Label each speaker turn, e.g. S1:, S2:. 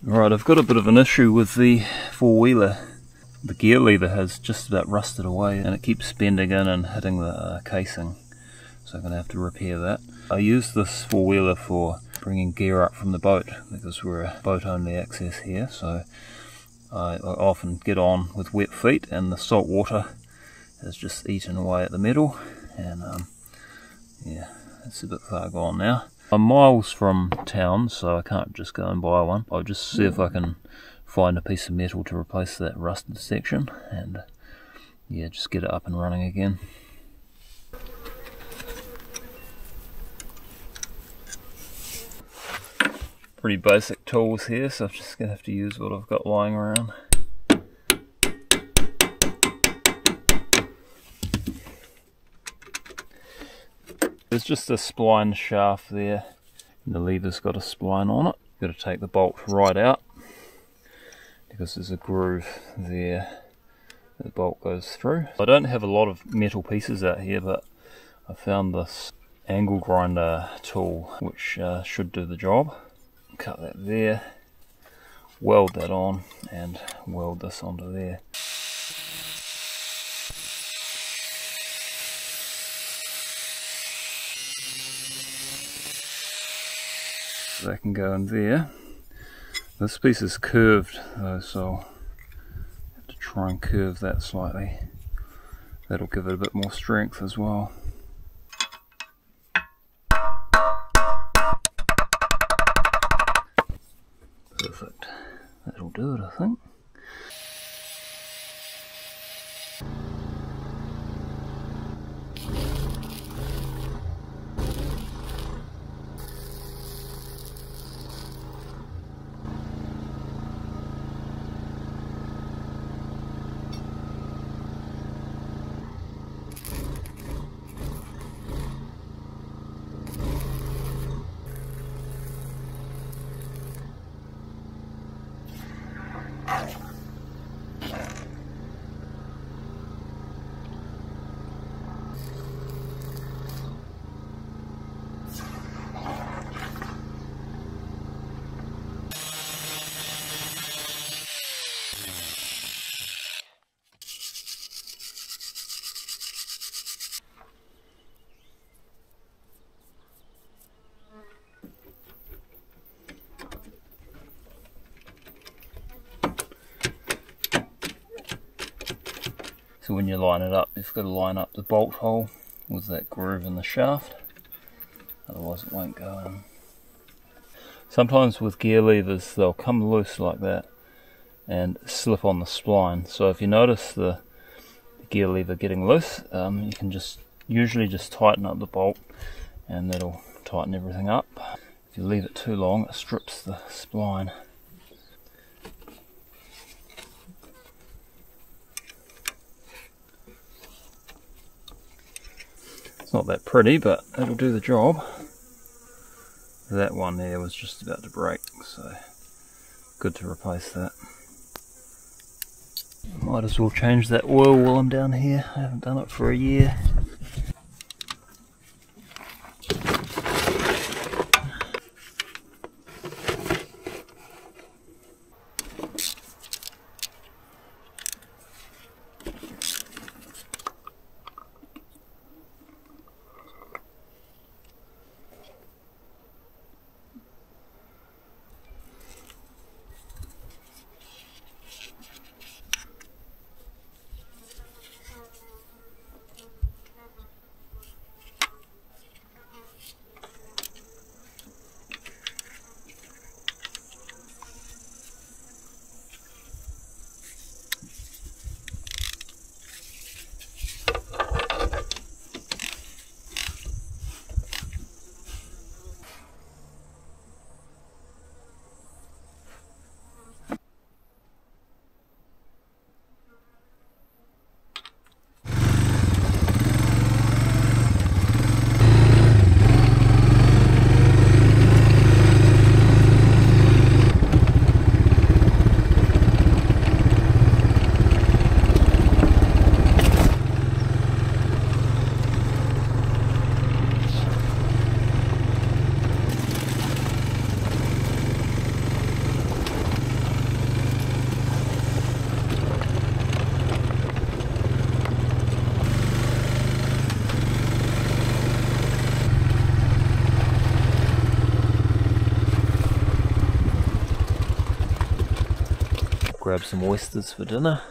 S1: Right, I've got a bit of an issue with the four-wheeler. The gear lever has just about rusted away and it keeps bending in and hitting the casing, so I'm going to have to repair that. I use this four-wheeler for bringing gear up from the boat because we're a boat-only access here, so I often get on with wet feet and the salt water has just eaten away at the metal, and yeah, it's a bit far gone now. I'm miles from town, so I can't just go and buy one. I'll just see if I can find a piece of metal to replace that rusted section and yeah, just get it up and running again. Pretty basic tools here, so I'm just going to have to use what I've got lying around. There's just a spline shaft there, and the lever's got a spline on it. You've got to take the bolt right out because there's a groove there the bolt goes through. I don't have a lot of metal pieces out here, but I found this angle grinder tool which should do the job. Cut that there, weld that on, and weld this onto there. So that can go in there. This piece is curved though, so I'll have to try and curve that slightly. That'll give it a bit more strength as well. Perfect. That'll do it, I think. So when you line it up, you've got to line up the bolt hole with that groove in the shaft, otherwise it won't go in. Sometimes with gear levers they'll come loose like that and slip on the spline, so if you notice the gear lever getting loose, you can usually just tighten up the bolt and that'll tighten everything up. If you leave it too long, it strips the spline. It's not that pretty, but it'll do the job. That one there was just about to break, so good to replace that. Might as well change that oil while I'm down here. I haven't done it for a year. grab some oysters for dinner.